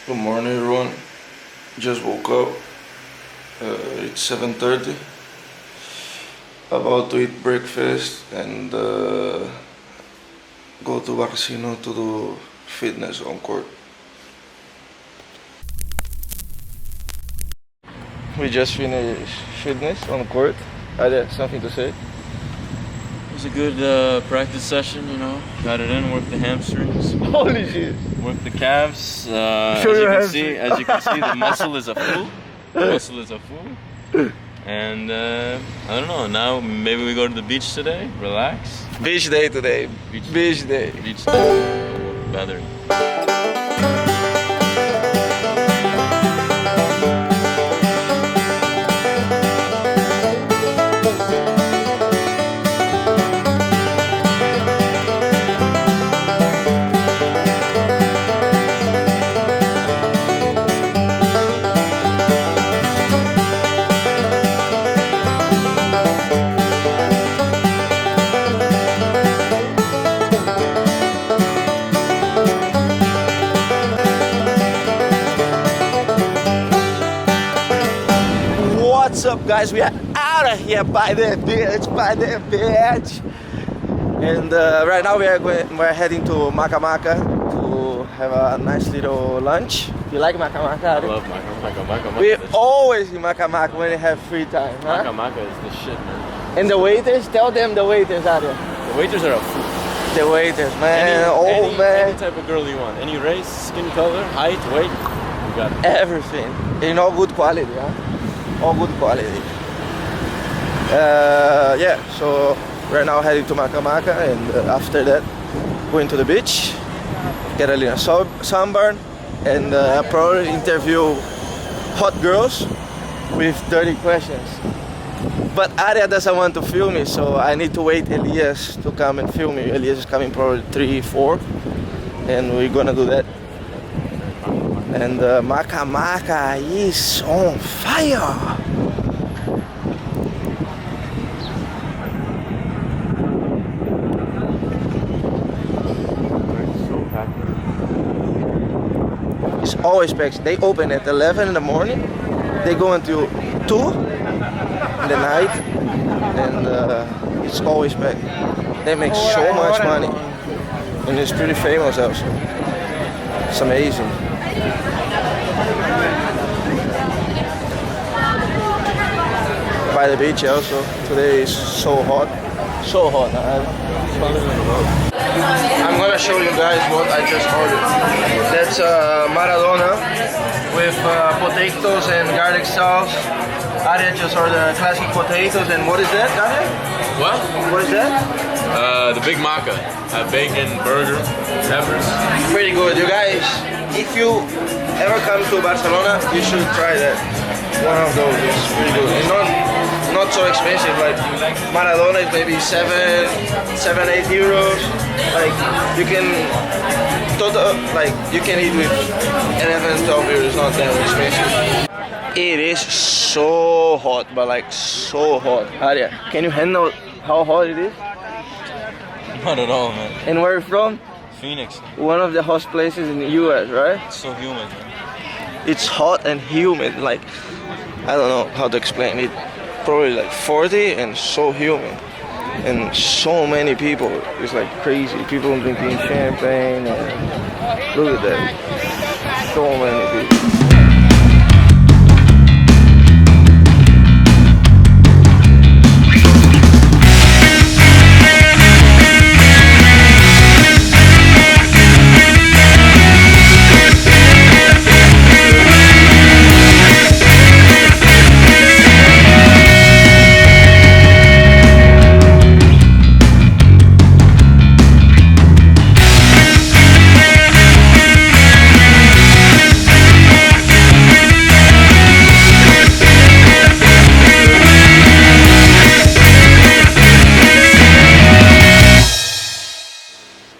Good morning, everyone. Just woke up. It's 7:30. About to eat breakfast and go to Barcino to do fitness on court. We just finished fitness on court. Are there something to say? It was a good practice session, you know. Got it in, worked the hamstrings, Holy shit! worked the calves. Show your as you can see, the muscle is a fool. And I don't know. Now maybe we go to the beach today, relax. Beach day today. Beach day. Beach day. Better. What's up, guys? We are out of here by the beach. And right now we're heading to Maca Maca to have a nice little lunch. You like Maca Maca? I love Maca. We always in Maca Maca when we have free time, huh? Maca is the shit, man. And the waiters, tell them the waiters are there. The waiters are a fool. The waiters, man, man. Any type of girl you want. Any race, skin color, height, weight, you got it. Everything in all good quality, huh? All good quality. Yeah, so we're now heading to Maca Maca, and after that going to the beach, get a little sunburn, and probably interview hot girls with dirty questions. But Arya doesn't want to film me, so I need to wait Elias to come and film me. Elias is coming probably 3, 4, and we're gonna do that. And Maca Maca is on fire! It's always packed. They open at 11 in the morning. They go until 2 in the night, and it's always packed. They make so much money, and it's pretty famous also. It's amazing. By the beach also. Today is so hot. So hot. I'm gonna show you guys what I just ordered. That's Maradona with potatoes and garlic sauce. Arya just ordered classic potatoes, and what is that, Arya? What? What is that? The Big Maca. Bacon, burger, peppers. Pretty good. You guys, if you ever come to Barcelona, you should try that. One of those is pretty good. It's not so expensive. Like Maradona is maybe 7, 8 euros. Like you can you can eat with 11, 12 euros. It's not that expensive. It is so hot, but like so hot. Arya, can you handle how hot it is? Not at all, man. And where are you from? Phoenix. One of the hottest places in the US, right? It's so humid, man. It's hot and humid, like, I don't know how to explain it. Probably like 40 and so humid. And so many people, it's like crazy. People drinking champagne and look at that. So many people.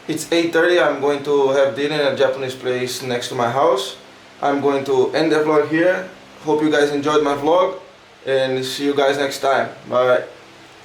It's 8:30. I'm going to have dinner at a Japanese place next to my house. I'm going to end the vlog here. Hope you guys enjoyed my vlog, and see you guys next time. Bye.